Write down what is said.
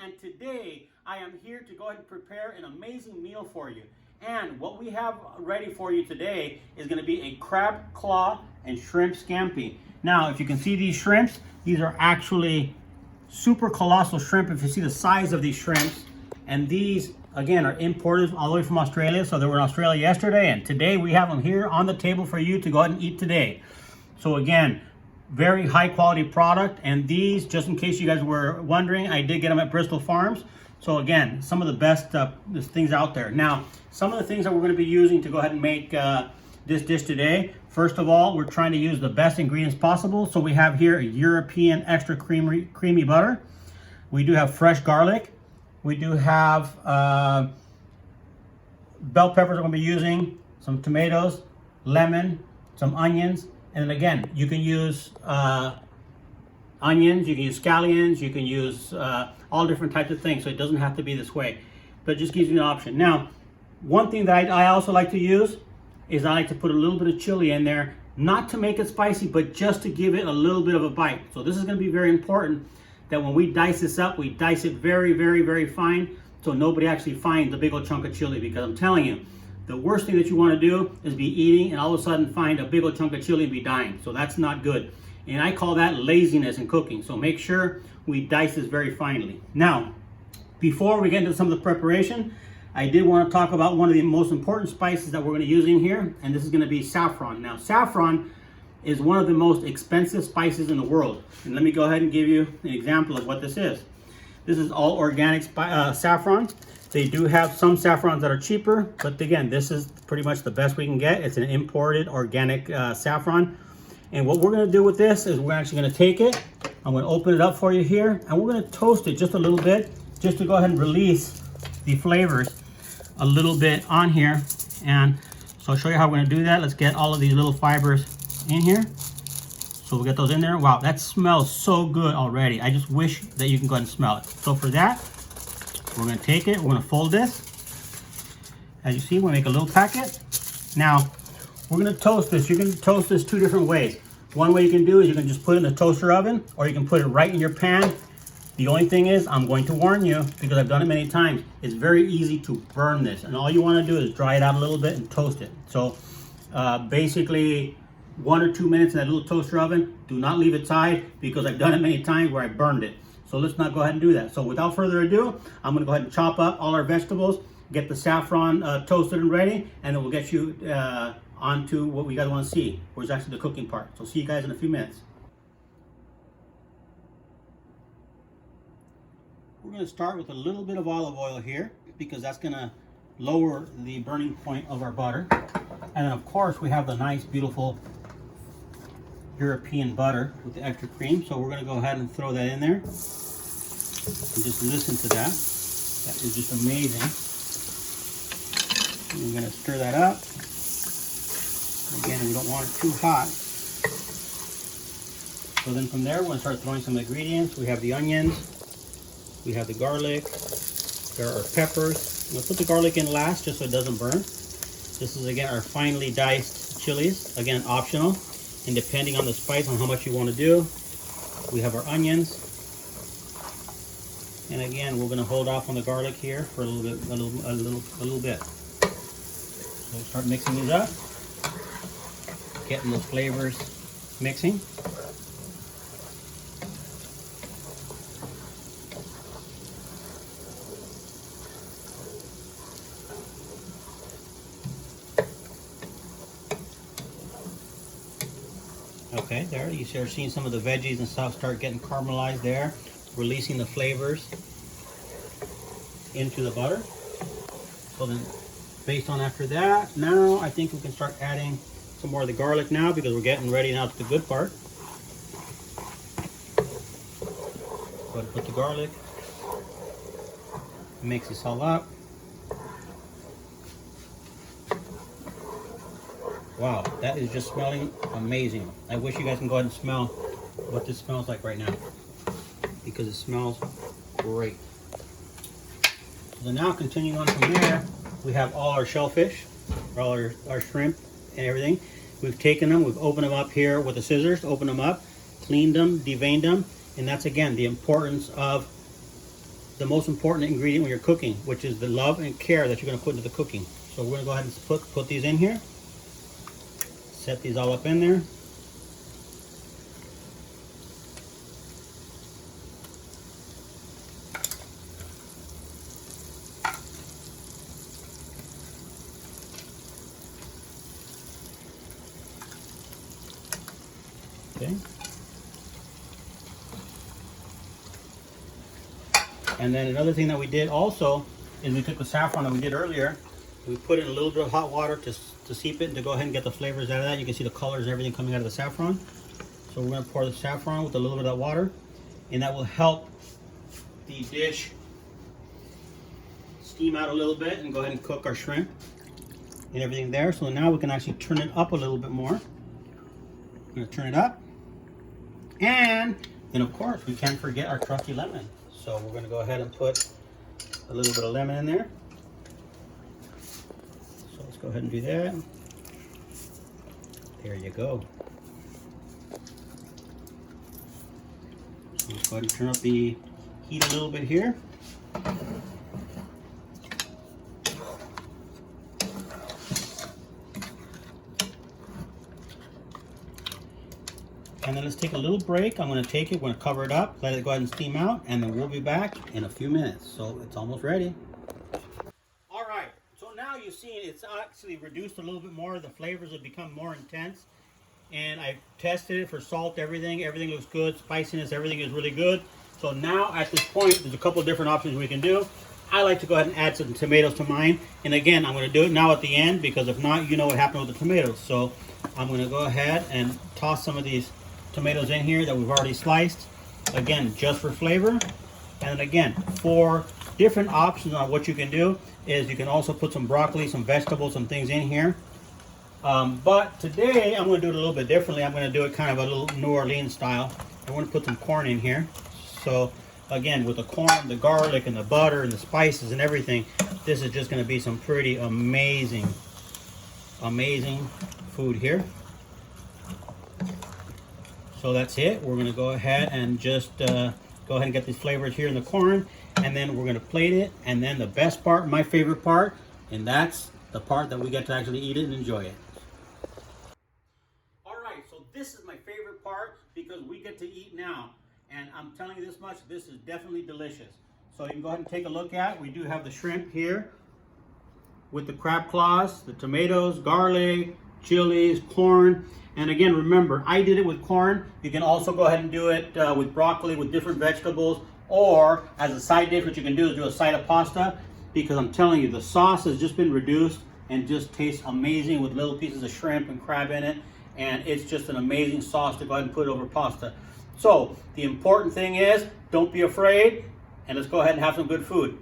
and today I am here to go ahead and prepare an amazing meal for you. And what we have ready for you today is going to be a crab claw and shrimp scampi. Now, if you can see these shrimps, these are actually super colossal shrimp. If you see the size of these shrimps, and these again are imported all the way from Australia. So they were in Australia yesterday, and today we have them here on the table for you to go ahead and eat today. So again, very high quality product. And these, just in case you guys were wondering, I did get them at Bristol Farms. So again, some of the best things out there. Now, some of the things that we're going to be using to go ahead and make this dish today. First of all, we're trying to use the best ingredients possible. So we have here a European extra creamy butter. We do have fresh garlic. We do have bell peppers we're going to be using, some tomatoes, lemon, some onions. And then again, you can use onions, you can use scallions, you can use all different types of things. So it doesn't have to be this way, but it just gives you an option. Now, one thing that I also like to use is I like to put a little bit of chili in there, not to make it spicy, but just to give it a little bit of a bite. So this is going to be very important that when we dice this up, we dice it very, very, very fine, so nobody actually finds a big old chunk of chili. Because I'm telling you, the worst thing that you want to do is be eating and all of a sudden find a big old chunk of chili and be dying. So that's not good. And I call that laziness in cooking. So make sure we dice this very finely. Now, before we get into some of the preparation, I did want to talk about one of the most important spices that we're going to use in here, and this is going to be saffron. Now, saffron is one of the most expensive spices in the world. And let me go ahead and give you an example of what this is. This is all organic saffron. They do have some saffrons that are cheaper, but again, this is pretty much the best we can get. It's an imported organic saffron. And what we're going to do with this is we're actually going to take it. I'm going to open it up for you here, and we're going to toast it just a little bit, just to go ahead and release the flavors a little bit on here. And so I'll show you how we're going to do that. Let's get all of these little fibers in here. So we'll get those in there. Wow, that smells so good already. I just wish that you can go ahead and smell it. So for that, we're going to take it, we're going to fold this. As you see, we'll make a little packet. Now, we're going to toast this. You can toast this two different ways. One way you can do is you can just put it in the toaster oven, or you can put it right in your pan. The only thing is, I'm going to warn you, because I've done it many times, it's very easy to burn this. And all you want to do is dry it out a little bit and toast it. So basically 1 or 2 minutes in that little toaster oven. Do not leave it side, because I've done it many times where I burned it. So let's not go ahead and do that. So without further ado, I'm going to go ahead and chop up all our vegetables, get the saffron toasted and ready, and then we'll get you onto what we guys want to see, which is actually the cooking part. So see you guys in a few minutes. We're going to start with a little bit of olive oil here, because that's going to lower the burning point of our butter. And then of course we have the nice, beautiful European butter with the extra cream. So we're going to go ahead and throw that in there. And just listen to that. That is just amazing. And we're going to stir that up. Again, we don't want it too hot. So then from there, we're going to start throwing some ingredients. We have the onions. We have the garlic. There are peppers. We'll put the garlic in last just so it doesn't burn. This is again our finely diced chilies. Again, optional. And depending on the spice, on how much you want to do. We have our onions. And again, we're going to hold off on the garlic here for a little bit. So we'll start mixing these up, getting those flavors mixing. Okay, there you start seeing some of the veggies and stuff start getting caramelized there, releasing the flavors into the butter. So then based on after that, now I think we can start adding some more of the garlic now, because we're getting ready now to the good part. Go ahead and put the garlic, mix this all up. Wow, that is just smelling amazing. I wish you guys can go ahead and smell what this smells like right now, because it smells great. So now continuing on from there, we have all our shellfish, all our shrimp and everything. We've taken them, we've opened them up here with the scissors, opened them up, cleaned them, deveined them, and that's again the importance of the most important ingredient when you're cooking, which is the love and care that you're going to put into the cooking. So we're going to go ahead and put these in here. Set these all up in there. Okay. And then another thing that we did also is we took the saffron that we did earlier, we put in a little bit of hot water to seep it and to go ahead and get the flavors out of that. You can see the colors and everything coming out of the saffron. So we're going to pour the saffron with a little bit of that water, and that will help the dish steam out a little bit and go ahead and cook our shrimp and everything there. So now we can actually turn it up a little bit more. I'm going to turn it up. And then of course we can't forget our trusty lemon. So we're going to go ahead and put a little bit of lemon in there. So let's go ahead and do that. There you go. So let's go ahead and turn up the heat a little bit here. And then let's take a little break. I'm going to take it, we're going to cover it up, let it go ahead and steam out, and then we'll be back in a few minutes. So it's almost ready. All right, so now you've seen it's actually reduced a little bit more. The flavors have become more intense. And I've tested it for salt, everything looks good, spiciness, everything is really good. So now at this point, there's a couple of different options we can do. I like to go ahead and add some tomatoes to mine. And again, I'm going to do it now at the end, because if not, you know what happened with the tomatoes. So I'm going to go ahead and toss some of these tomatoes in here that we've already sliced, again just for flavor. And then again, for different options on what you can do is you can also put some broccoli, some vegetables, some things in here, but today I'm going to do it a little bit differently. I'm going to do it kind of a little New Orleans style. I want to put some corn in here. So again, with the corn, the garlic, and the butter and the spices and everything, this is just going to be some pretty amazing food here. So that's it. We're going to go ahead and just go ahead and get these flavors here in the corn, and then we're going to plate it. And then the best part, my favorite part, and that's the part that we get to actually eat it and enjoy it. All right, so this is my favorite part because we get to eat now. And I'm telling you this much, this is definitely delicious. So you can go ahead and take a look at it. We do have the shrimp here with the crab claws, the tomatoes, garlic, chilies, corn. And again, remember, I did it with corn. You can also go ahead and do it with broccoli, with different vegetables, or as a side dish, what you can do is do a side of pasta, because I'm telling you, the sauce has just been reduced and just tastes amazing with little pieces of shrimp and crab in it. And it's just an amazing sauce to go ahead and put over pasta. So the important thing is, don't be afraid, and let's go ahead and have some good food.